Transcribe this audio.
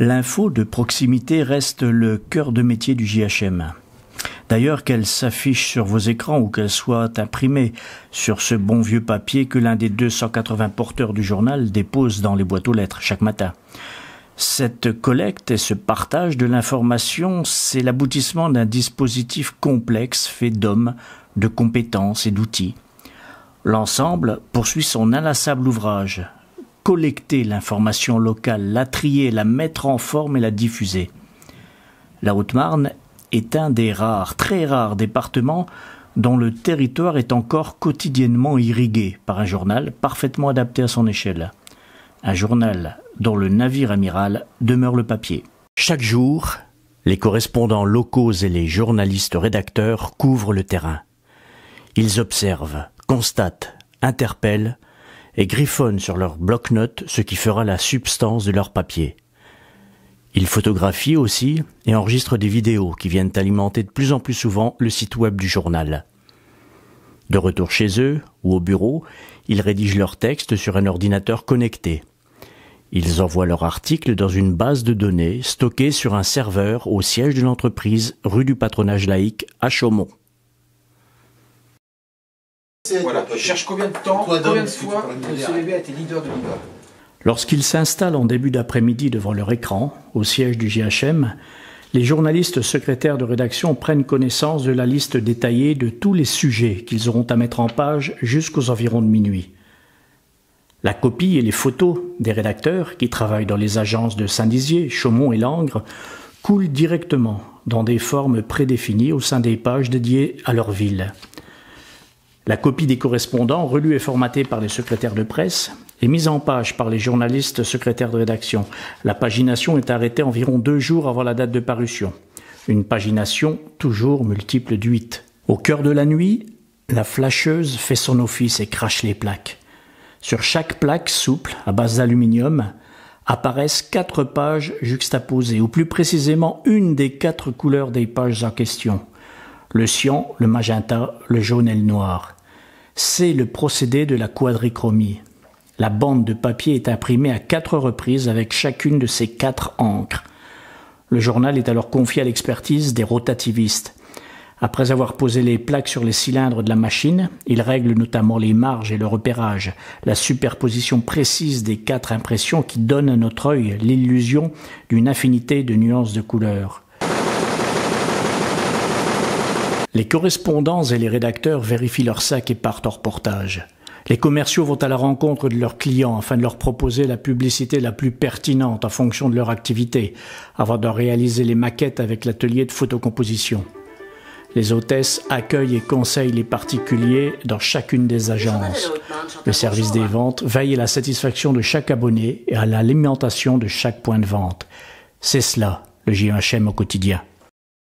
L'info de proximité reste le cœur de métier du JHM. D'ailleurs, qu'elle s'affiche sur vos écrans ou qu'elle soit imprimée sur ce bon vieux papier que l'un des 280 porteurs du journal dépose dans les boîtes aux lettres chaque matin. Cette collecte et ce partage de l'information, c'est l'aboutissement d'un dispositif complexe fait d'hommes, de compétences et d'outils. L'ensemble poursuit son inlassable ouvrage. Collecter l'information locale, la trier, la mettre en forme et la diffuser. La Haute-Marne est un des rares, très rares départements dont le territoire est encore quotidiennement irrigué par un journal parfaitement adapté à son échelle. Un journal dont le navire amiral demeure le papier. Chaque jour, les correspondants locaux et les journalistes rédacteurs couvrent le terrain. Ils observent, constatent, interpellent et griffonnent sur leur bloc-notes ce qui fera la substance de leur papier. Ils photographient aussi et enregistrent des vidéos qui viennent alimenter de plus en plus souvent le site web du journal. De retour chez eux ou au bureau, ils rédigent leurs textes sur un ordinateur connecté. Ils envoient leurs articles dans une base de données stockée sur un serveur au siège de l'entreprise, rue du Patronage Laïque à Chaumont. Voilà, je cherche combien de temps, combien de fois le CVB a été leader de l'IVA. Lorsqu'ils s'installent en début d'après-midi devant leur écran, au siège du JHM, les journalistes secrétaires de rédaction prennent connaissance de la liste détaillée de tous les sujets qu'ils auront à mettre en page jusqu'aux environs de minuit. La copie et les photos des rédacteurs qui travaillent dans les agences de Saint-Dizier, Chaumont et Langres coulent directement dans des formes prédéfinies au sein des pages dédiées à leur ville. La copie des correspondants, relue et formatée par les secrétaires de presse, est mise en page par les journalistes secrétaires de rédaction. La pagination est arrêtée environ 2 jours avant la date de parution. Une pagination toujours multiple de 8. Au cœur de la nuit, la flasheuse fait son office et crache les plaques. Sur chaque plaque souple, à base d'aluminium, apparaissent 4 pages juxtaposées, ou plus précisément une des 4 couleurs des pages en question. Le cyan, le magenta, le jaune et le noir. C'est le procédé de la quadrichromie. La bande de papier est imprimée à 4 reprises avec chacune de ces 4 encres. Le journal est alors confié à l'expertise des rotativistes. Après avoir posé les plaques sur les cylindres de la machine, ils règlent notamment les marges et le repérage, la superposition précise des 4 impressions qui donnent à notre œil l'illusion d'une infinité de nuances de couleurs. Les correspondants et les rédacteurs vérifient leurs sacs et partent en reportage. Les commerciaux vont à la rencontre de leurs clients afin de leur proposer la publicité la plus pertinente en fonction de leur activité, avant de réaliser les maquettes avec l'atelier de photocomposition. Les hôtesses accueillent et conseillent les particuliers dans chacune des agences. Le service des ventes veille à la satisfaction de chaque abonné et à l'alimentation de chaque point de vente. C'est cela, le JHM au quotidien.